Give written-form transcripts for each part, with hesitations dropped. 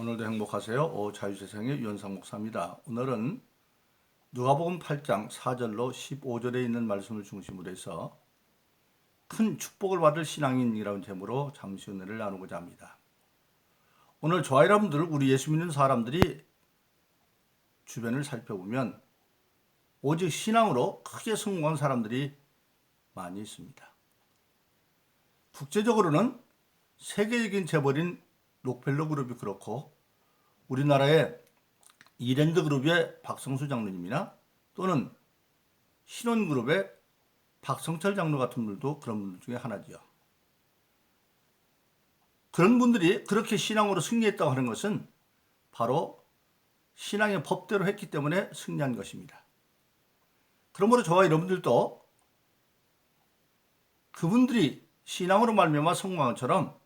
오늘도 행복하세요. 자유세상의 유현상 목사입니다. 오늘은 누가복음 8장 4절로 15절에 있는 말씀을 중심으로 해서 큰 축복을 받을 신앙인이라는 제목으로 잠시 은혜를 나누고자 합니다. 오늘 저와 여러분들, 우리 예수 믿는 사람들이 주변을 살펴보면 오직 신앙으로 크게 성공한 사람들이 많이 있습니다. 국제적으로는 세계적인 재벌인 록펠러 그룹이 그렇고, 우리나라의 이랜드 그룹의 박성수 장로님이나 또는 신원그룹의 박성철 장로 같은 분들도 그런 분들 중에 하나지요. 그런 분들이 그렇게 신앙으로 승리했다고 하는 것은 바로 신앙의 법대로 했기 때문에 승리한 것입니다. 그러므로 저와 여러분들도 그분들이 신앙으로 말미암아 성공한 것처럼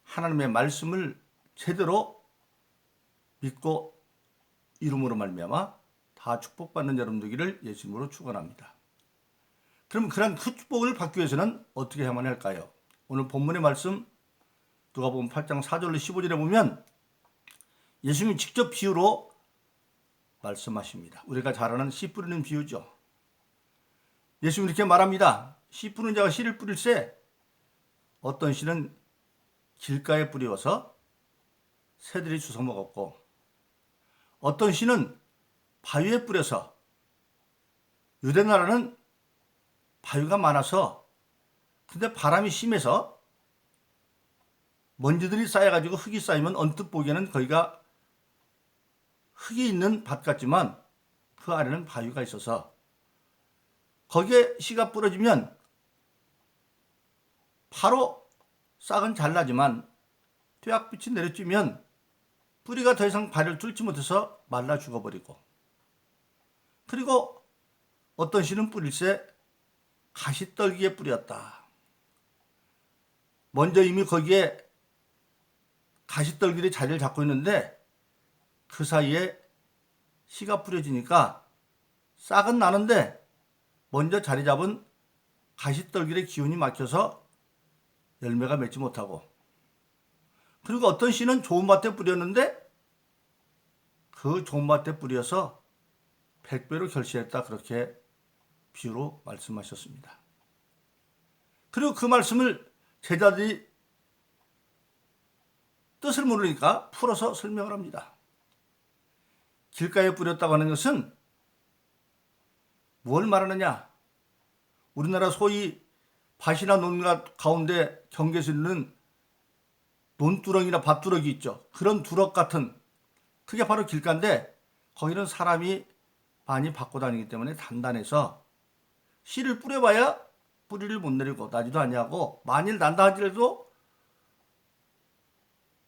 하나님의 말씀을 제대로 믿고 이름으로 말미암아 다 축복받는 여러분 되기를 예수님으로 축원합니다. 그럼 그런 그 축복을 받기 위해서는 어떻게 해야만 할까요? 오늘 본문의 말씀 누가복음 8장 4절로 15절에 보면 예수님이 직접 비유로 말씀하십니다. 우리가 잘 아는 씨 뿌리는 비유죠. 예수님이 이렇게 말합니다. 씨 뿌리는 자가 씨를 뿌릴새 어떤 씨는 길가에 뿌리어서 새들이 주워 먹었고, 어떤 씨는 바위에 뿌려서, 유대 나라는 바위가 많아서 근데 바람이 심해서 먼지들이 쌓여가지고 흙이 쌓이면 언뜻 보기에는 거기가 흙이 있는 밭 같지만 그 아래는 바위가 있어서 거기에 씨가 뿌려지면 바로 싹은 잘 나지만 뙤약빛이 내려쬐면 뿌리가 더 이상 발을 뚫지 못해서 말라 죽어버리고, 그리고 어떤 씨는 뿌릴새 가시떨기에 뿌렸다. 먼저 이미 거기에 가시떨기들이 자리를 잡고 있는데 그 사이에 씨가 뿌려지니까 싹은 나는데 먼저 자리 잡은 가시떨기의 기운이 막혀서 열매가 맺지 못하고, 그리고 어떤 씨는 좋은 밭에 뿌렸는데 그 좋은 밭에 뿌려서 100배로 결실했다. 그렇게 비유로 말씀하셨습니다. 그리고 그 말씀을 제자들이 뜻을 모르니까 풀어서 설명을 합니다. 길가에 뿌렸다고 하는 것은 뭘 말하느냐? 우리나라 소위 밭이나 논밭 가운데 경계에서 있는 논두렁이나 밭두렁이 있죠. 그런 두럭 같은, 그게 바로 길가인데 거기는 사람이 많이 밟고 다니기 때문에 단단해서 씨를 뿌려봐야 뿌리를 못 내리고 나지도 아니하고, 만일 난다 하더라도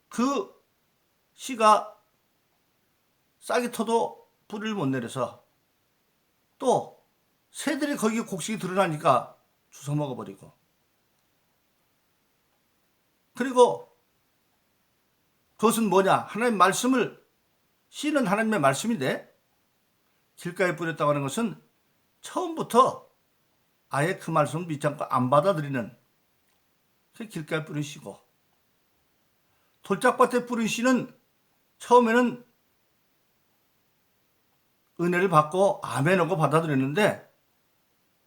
그 씨가 싹이 터도 뿌리를 못 내려서, 또 새들이 거기에 곡식이 드러나니까 주워 먹어버리고, 그리고 그것은 뭐냐? 하나님의 말씀을, 씨는 하나님의 말씀인데 길가에 뿌렸다고 하는 것은 처음부터 아예 그 말씀을 믿지 않고 안 받아들이는, 그 길가에 뿌린 씨고, 돌짝밭에 뿌린 씨는 처음에는 은혜를 받고 아멘하고 받아들였는데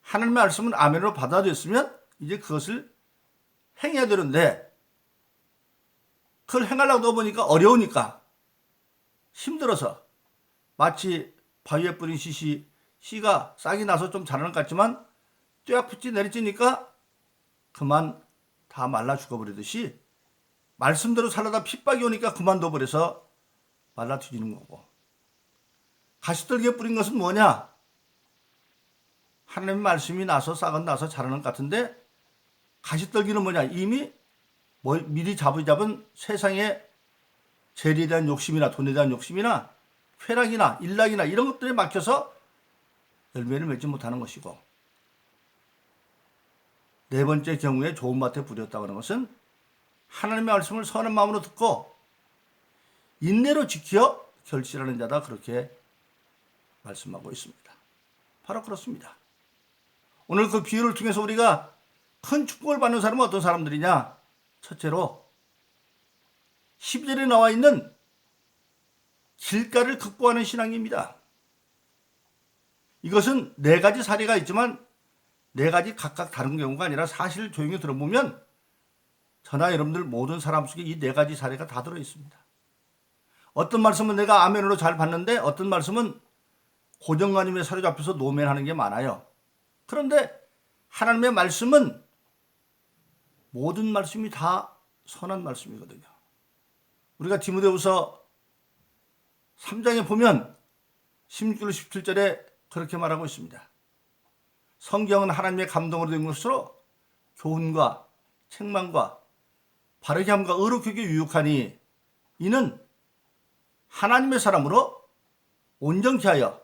하나님의 말씀은 아멘으로 받아들였으면 이제 그것을 행해야 되는데 그걸 행하려고 보니까 어려우니까 힘들어서, 마치 바위에 뿌린 씨가 싹이 나서 좀 자라는 것 같지만 뙤약빛이 내리쬐니까 그만 다 말라 죽어버리듯이 말씀대로 살아다 핍박이 오니까 그만둬버려서 말라 뒤지는 거고, 가시떨기에 뿌린 것은 뭐냐? 하나님의 말씀이 나서 싹은 나서 자라는 것 같은데 가시떨기는 뭐냐? 이미 미리 잡은 세상의 재리에 대한 욕심이나 돈에 대한 욕심이나 쾌락이나 일락이나 이런 것들에 막혀서 열매를 맺지 못하는 것이고, 네 번째 경우에 좋은 밭에 뿌렸다고 하는 것은 하나님의 말씀을 선한 마음으로 듣고 인내로 지켜 결실하는 자다. 그렇게 말씀하고 있습니다. 바로 그렇습니다. 오늘 그 비유를 통해서 우리가 큰 축복을 받는 사람은 어떤 사람들이냐? 첫째로 12절에 나와 있는 길가를 극복하는 신앙입니다. 이것은 네 가지 사례가 있지만 네 가지 각각 다른 경우가 아니라 사실을 조용히 들어보면 저나 여러분들 모든 사람 속에 이 네 가지 사례가 다 들어있습니다. 어떤 말씀은 내가 아멘으로 잘 받는데 어떤 말씀은 고정관념에 사로잡혀서 노면하는 게 많아요. 그런데 하나님의 말씀은 모든 말씀이 다 선한 말씀이거든요. 우리가 디모데후서 3장에 보면 16절 17절에 그렇게 말하고 있습니다. 성경은 하나님의 감동으로 된 것으로 교훈과 책망과 바르게 함과 의롭게 유익하니 이는 하나님의 사람으로 온전케 하여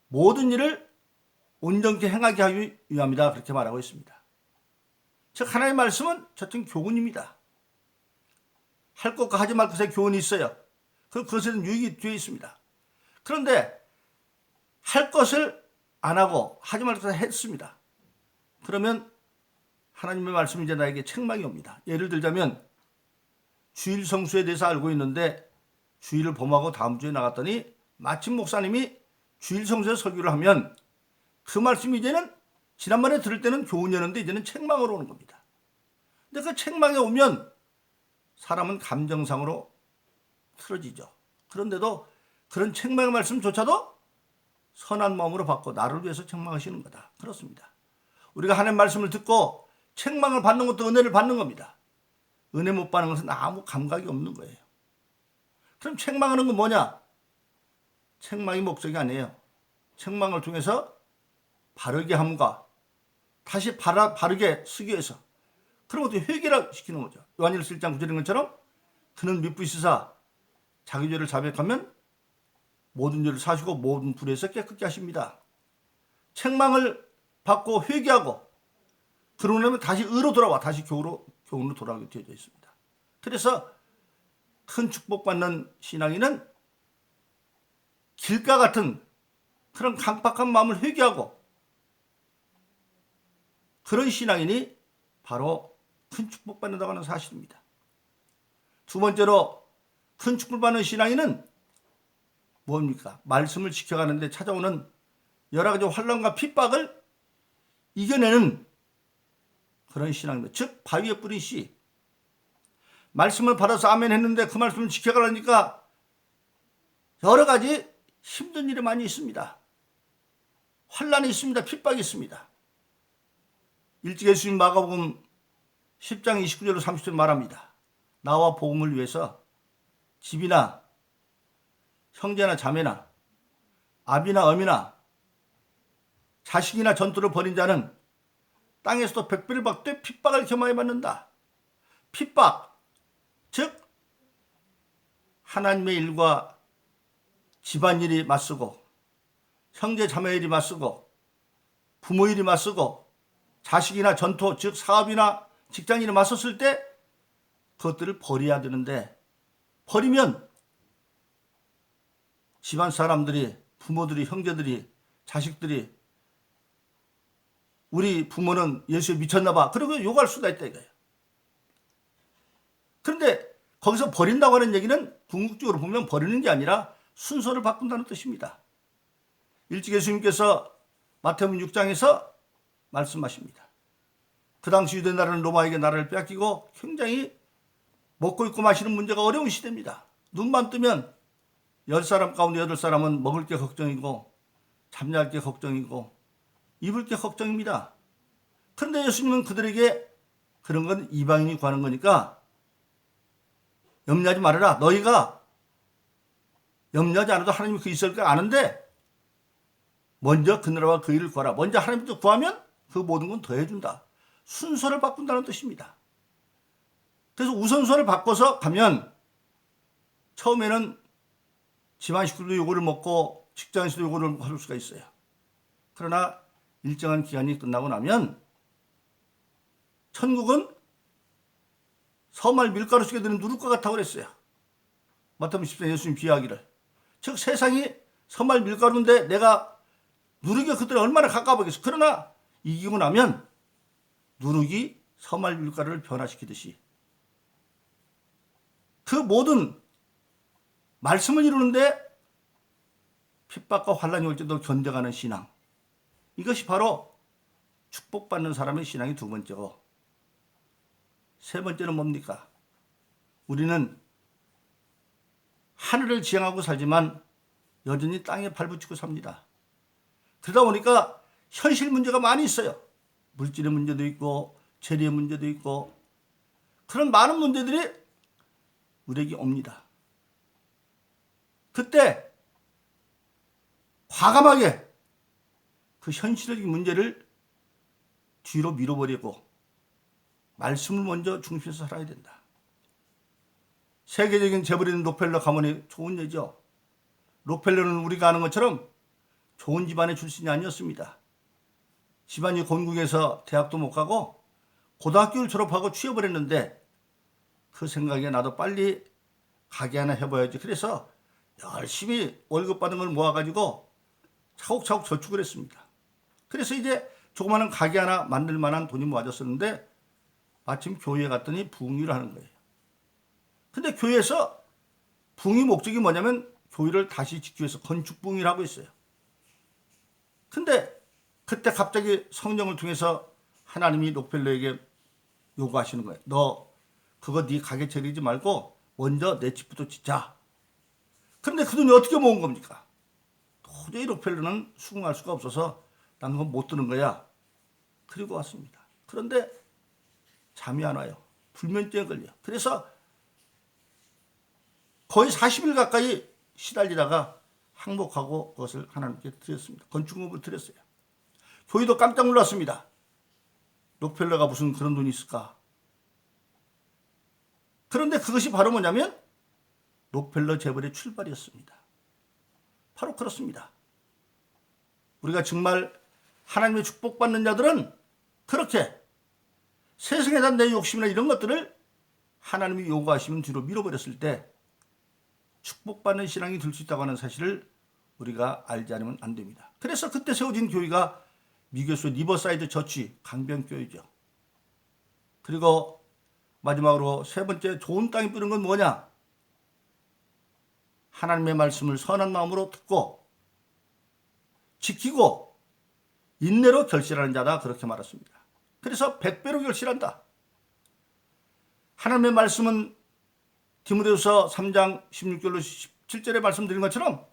모든 일을 온전케 행하게 하기 위함이다. 그렇게 말하고 있습니다. 즉 하나님의 말씀은 저튼 교훈입니다. 할 것과 하지 말 것에 교훈이 있어요. 그것에는 유익이 뒤에 있습니다. 그런데 할 것을 안 하고 하지 말 것을 했습니다. 그러면 하나님의 말씀이 이제 나에게 책망이 옵니다. 예를 들자면 주일 성수에 대해서 알고 있는데 주일을 범하고 다음 주에 나갔더니 마침 목사님이 주일 성수에 설교를 하면 그 말씀이 이제는 지난번에 들을 때는 교훈이었는데 이제는 책망으로 오는 겁니다. 근데 그 책망에 오면 사람은 감정상으로 틀어지죠. 그런데도 그런 책망의 말씀조차도 선한 마음으로 받고 나를 위해서 책망하시는 거다. 그렇습니다. 우리가 하나님의 말씀을 듣고 책망을 받는 것도 은혜를 받는 겁니다. 은혜 못 받는 것은 아무 감각이 없는 거예요. 그럼 책망하는 건 뭐냐? 책망이 목적이 아니에요. 책망을 통해서 바르게 함과 다시 바르게 쓰기 위해서 그런 것도 회개를 시키는 거죠. 요한일서 1장 9절인 것처럼 그는 미쁘시사 자기 죄를 자백하면 모든 죄를 사시고 모든 불에서 깨끗게 하십니다. 책망을 받고 회개하고 그러고 나면 다시 의로 돌아와 다시 교훈으로 돌아가게 되어져 있습니다. 그래서 큰 축복받는 신앙인은 길가 같은 그런 강팍한 마음을 회개하고 그런 신앙인이 바로 큰 축복받는다고 하는 사실입니다. 두 번째로 큰 축복받는 신앙인은 뭡니까? 말씀을 지켜가는데 찾아오는 여러 가지 환난과 핍박을 이겨내는 그런 신앙입니다. 즉 바위에 뿌린 씨. 말씀을 받아서 아멘 했는데 그 말씀을 지켜가려니까 여러 가지 힘든 일이 많이 있습니다. 환난이 있습니다. 핍박이 있습니다. 일찍 예수님 마가복음 10장 29절로 30절 말합니다. 나와 복음을 위해서 집이나 형제나 자매나 아비나 어미나 자식이나 전투를 벌인 자는 땅에서도 백배를 받되 핍박을 겸하여 받는다. 핍박, 즉 하나님의 일과 집안일이 맞서고 형제 자매 일이 맞서고 부모 일이 맞서고 자식이나 전투, 즉 사업이나 직장인이 맞섰을 때 그것들을 버려야 되는데 버리면 집안 사람들이, 부모들이, 형제들이, 자식들이 우리 부모는 예수에 미쳤나 봐. 그러고 욕할 수가 있다 이거예요. 그런데 거기서 버린다고 하는 얘기는 궁극적으로 보면 버리는 게 아니라 순서를 바꾼다는 뜻입니다. 일찍 예수님께서 마태복음 6장에서 말씀하십니다. 그 당시 유대 나라는 로마에게 나라를 빼앗기고 굉장히 먹고 입고 마시는 문제가 어려운 시대입니다. 눈만 뜨면 10사람 가운데 8사람은 먹을 게 걱정이고 잠잘 게 걱정이고 입을 게 걱정입니다. 그런데 예수님은 그들에게 그런 건 이방인이 구하는 거니까 염려하지 말아라. 너희가 염려하지 않아도 하나님이 그 있을 걸 아는데 먼저 그 나라와 그 일을 구하라. 먼저 하나님부터 구하면 그 모든 건 더해준다. 순서를 바꾼다는 뜻입니다. 그래서 우선순위를 바꿔서 가면 처음에는 집안 식구들도 요거를 먹고 직장에서도 요거를 할 수가 있어요. 그러나 일정한 기간이 끝나고 나면 천국은 서말 밀가루 속에 드는 누룩과 같다고 그랬어요. 마태복음 10장 예수님 비유하기를. 즉 세상이 서말 밀가루인데 내가 누룩이 그들에 얼마나 가까워보겠어. 그러나 이기고 나면 누룩이 서말 밀가루를 변화시키듯이 그 모든 말씀을 이루는데 핍박과 환란이 올 때도 견뎌가는 신앙. 이것이 바로 축복받는 사람의 신앙이 두 번째고, 세 번째는 뭡니까? 우리는 하늘을 지향하고 살지만 여전히 땅에 발붙이고 삽니다. 그러다 보니까 현실 문제가 많이 있어요. 물질의 문제도 있고 재리의 문제도 있고 그런 많은 문제들이 우리에게 옵니다. 그때 과감하게 그 현실적인 문제를 뒤로 밀어버리고 말씀을 먼저 중심에서 살아야 된다. 세계적인 재벌인 록펠러 가문이 좋은 예죠. 록펠러는 우리가 아는 것처럼 좋은 집안의 출신이 아니었습니다. 집안이 곤궁해서 대학도 못 가고 고등학교를 졸업하고 취업을 했는데 그 생각에 나도 빨리 가게 하나 해봐야지. 그래서 열심히 월급 받은 걸 모아가지고 차곡차곡 저축을 했습니다. 그래서 이제 조그마한 가게 하나 만들 만한 돈이 모아졌었는데 마침 교회에 갔더니 부흥회를 하는 거예요. 근데 교회에서 부흥회 목적이 뭐냐면 교회를 다시 짓기 위해서 건축 부흥회를 하고 있어요. 근데 그때 갑자기 성령을 통해서 하나님이 록펠러에게 요구하시는 거예요. 너 그거 네 가게 차리지 말고 먼저 내 집부터 짓자. 그런데 그 돈이 어떻게 모은 겁니까? 도저히 록펠러는 수긍할 수가 없어서 난 그건 못 드는 거야. 그리고 왔습니다. 그런데 잠이 안 와요. 불면증에 걸려. 그래서 거의 40일 가까이 시달리다가 항복하고 그것을 하나님께 드렸습니다. 건축물을 드렸어요. 교회도 깜짝 놀랐습니다. 록펠러가 무슨 그런 돈이 있을까? 그런데 그것이 바로 뭐냐면 록펠러 재벌의 출발이었습니다. 바로 그렇습니다. 우리가 정말 하나님의 축복받는 자들은 그렇게 세상에 대한 내 욕심이나 이런 것들을 하나님이 요구하시면 뒤로 밀어버렸을 때 축복받는 신앙이 될 수 있다고 하는 사실을 우리가 알지 않으면 안 됩니다. 그래서 그때 세워진 교회가 미교수의 리버사이드 처치 강변교회죠. 그리고 마지막으로 세 번째 좋은 땅에 뿌린 건 뭐냐? 하나님의 말씀을 선한 마음으로 듣고 지키고 인내로 결실하는 자다, 그렇게 말했습니다. 그래서 100배로 결실한다. 하나님의 말씀은 디모데후서 3장 16절로 17절에 말씀드린 것처럼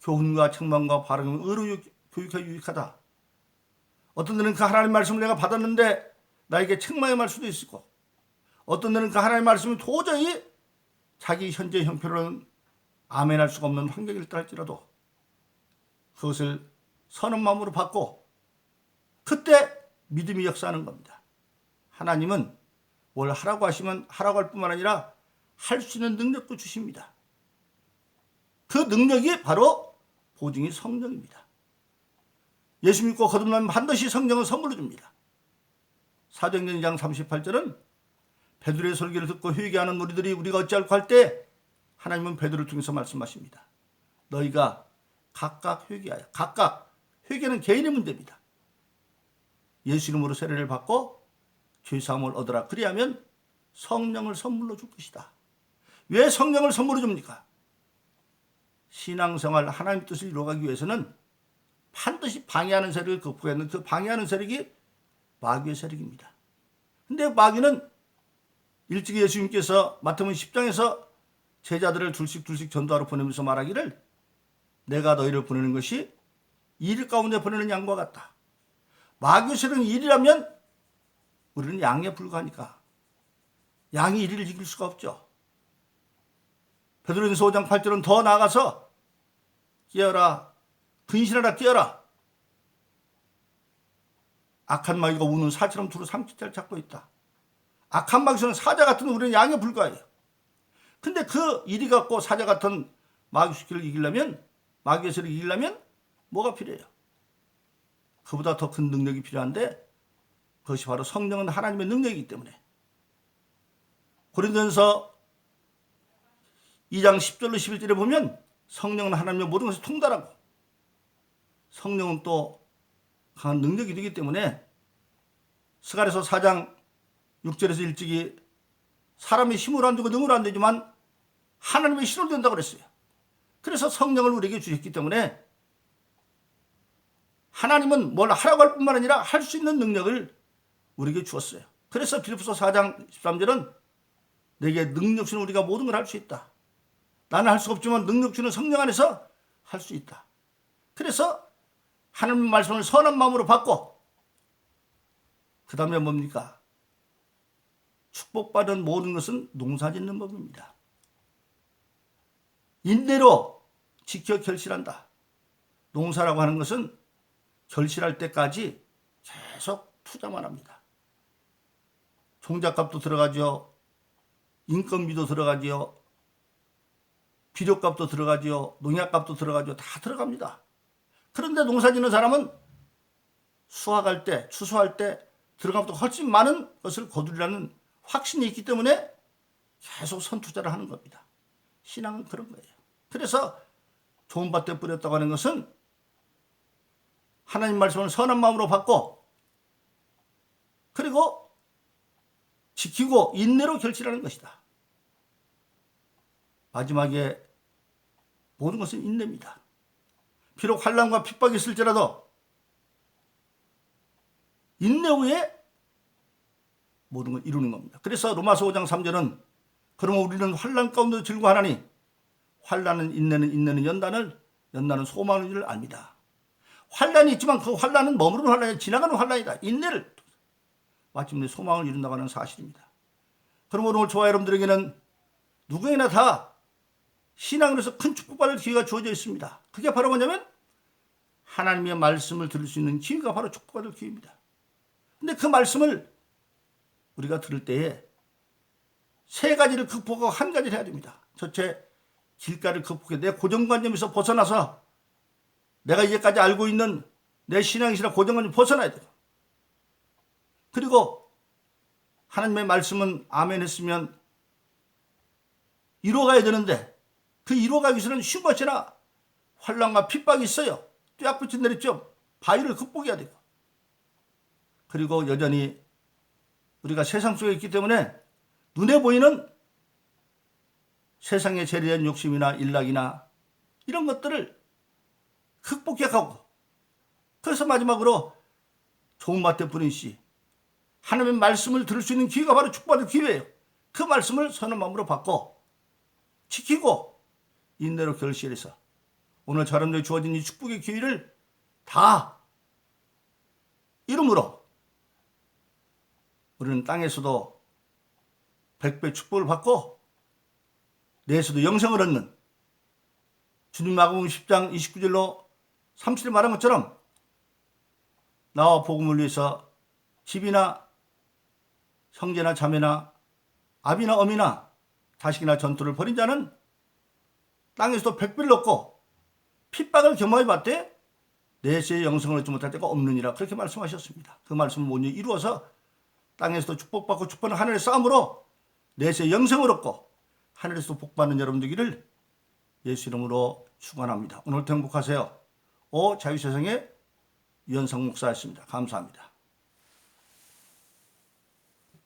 교훈과 책망과 바르게 의로 교육하기 유익하다. 어떤 데는 그 하나님의 말씀을 내가 받았는데 나에게 책망의 말 수도 있고, 어떤 데는 그 하나님의 말씀이 도저히 자기 현재 형편으로는 아멘할 수가 없는 환경이 있다 할지라도 그것을 선한 마음으로 받고 그때 믿음이 역사하는 겁니다. 하나님은 뭘 하라고 하시면 하라고 할 뿐만 아니라 할 수 있는 능력도 주십니다. 그 능력이 바로 보증이 성령입니다. 예수 믿고 거듭나면 반드시 성령을 선물로 줍니다. 사도행전 2장 38절은 베드로의 설교를 듣고 회개하는 무리들이 우리가 어찌할까 할 때 하나님은 베드로를 통해서 말씀하십니다. 너희가 각각 회개하여, 각각 회개는 개인의 문제입니다. 예수 이름으로 세례를 받고 죄사함을 얻어라. 그리하면 성령을 선물로 줄 것이다. 왜 성령을 선물로 줍니까? 신앙생활 하나님의 뜻을 이루어가기 위해서는 반드시 방해하는 세력을 극복해야 하는 그 방해하는 세력이 마귀의 세력입니다. 근데 마귀는 일찍이 예수님께서 마태복음 10장에서 제자들을 둘씩 전도하러 보내면서 말하기를 내가 너희를 보내는 것이 일 가운데 보내는 양과 같다. 마귀의 세력은 일이라면 우리는 양에 불과하니까 양이 일을 이길 수가 없죠. 베드로전서 5장 8절은 더 나아가서 깨어라, 근신하라, 깨어라. 악한 마귀가 우는 사처럼 두루 삼키자를 찾고 있다. 악한 마귀는 사자 같은 우리는 양에 불과해요. 근데 그 이리 갖고 사자 같은 마귀 수기를 이기려면, 마귀의 세력을 이기려면 뭐가 필요해요? 그보다 더 큰 능력이 필요한데 그것이 바로 성령은 하나님의 능력이기 때문에 고린도전서 2장 10절로 11절에 보면 성령은 하나님의 모든 것을 통달하고 성령은 또 강한 능력이 되기 때문에 스가랴서 4장 6절에서 일찍이 사람이 힘으로 안 되고 능으로 안 되지만 하나님의 신으로 된다고 그랬어요. 그래서 성령을 우리에게 주셨기 때문에 하나님은 뭘 하라고 할 뿐만 아니라 할 수 있는 능력을 우리에게 주었어요. 그래서 빌립보서 4장 13절은 내게 능력 주는 우리가 모든 걸 할 수 있다. 나는 할 수 없지만 능력 주는 성령 안에서 할 수 있다. 그래서 하나님의 말씀을 선한 마음으로 받고 그 다음에 뭡니까? 축복받은 모든 것은 농사짓는 법입니다. 인내로 지켜 결실한다. 농사라고 하는 것은 결실할 때까지 계속 투자만 합니다. 종잣값도 들어가죠. 인건비도 들어가죠. 비료값도 들어가죠. 농약값도 들어가죠. 다 들어갑니다. 그런데 농사 짓는 사람은 수확할 때, 추수할 때 들어간 것보다 훨씬 많은 것을 거두리라는 확신이 있기 때문에 계속 선투자를 하는 겁니다. 신앙은 그런 거예요. 그래서 좋은 밭에 뿌렸다고 하는 것은 하나님 말씀을 선한 마음으로 받고 그리고 지키고 인내로 결실하는 것이다. 마지막에 모든 것은 인내입니다. 비록 환난과 핍박이 있을지라도 인내 후에 모든 걸 이루는 겁니다. 그래서 로마서 5장 3절은 그러면 우리는 환난 가운데 즐거워하나니 환난은 인내는 연단은 소망인 줄 압니다. 환난이 있지만 그 환난은 머무르는 환난이 지나가는 환난이다. 인내를 마침내 소망을 이룬다고 하는 사실입니다. 그러므로 오늘 저와 여러분들에게는 누구에게나 다 신앙으로서 큰 축복받을 기회가 주어져 있습니다. 그게 바로 뭐냐면 하나님의 말씀을 들을 수 있는 기회가 바로 축복받을 기회입니다. 근데 그 말씀을 우리가 들을 때에 세 가지를 극복하고 한 가지를 해야 됩니다. 첫째, 길가를 극복해 내 고정관념에서 벗어나서 내가 이제까지 알고 있는 내 신앙이시라 고정관념 벗어나야 돼요. 그리고 하나님의 말씀은 아멘 했으면 이루어가야 되는데 그 이루어가기 위해서는 쉬운 것이나 환난과 핍박이 있어요. 쫙붙인 내렸죠. 바위를 극복해야 돼요. 그리고 여전히 우리가 세상 속에 있기 때문에 눈에 보이는 세상의 재리한 욕심이나 일락이나 이런 것들을 극복해가고 그래서 마지막으로 좋은 밭에 뿌린 씨 하나님의 말씀을 들을 수 있는 기회가 바로 축복받을 기회예요. 그 말씀을 선한 마음으로 받고 지키고 인내로 결실해서 오늘 저람들이 주어진 이 축복의 기회를 다 이름으로 우리는 땅에서도 100배 축복을 받고 내에서도 영생을 얻는 주님 마가복음 10장 29절로 30절에 말한 것처럼 나와 복음을 위해서 집이나 형제나 자매나 아비나 어미나 자식이나 전투를 벌인 자는 땅에서도 100배를 얻고 핍박을 겸하여 받되 내세의 영생을 얻지 못할 때가 없느니라 그렇게 말씀하셨습니다. 그 말씀을 모두 이루어서 땅에서도 축복받고 축복하는 하늘의 싸움으로 내세의 영생을 얻고 하늘에서도 복받는 여러분 되기를 예수 이름으로 축원합니다. 오늘도 행복하세요. 자유세상의 유현상 목사였습니다. 감사합니다.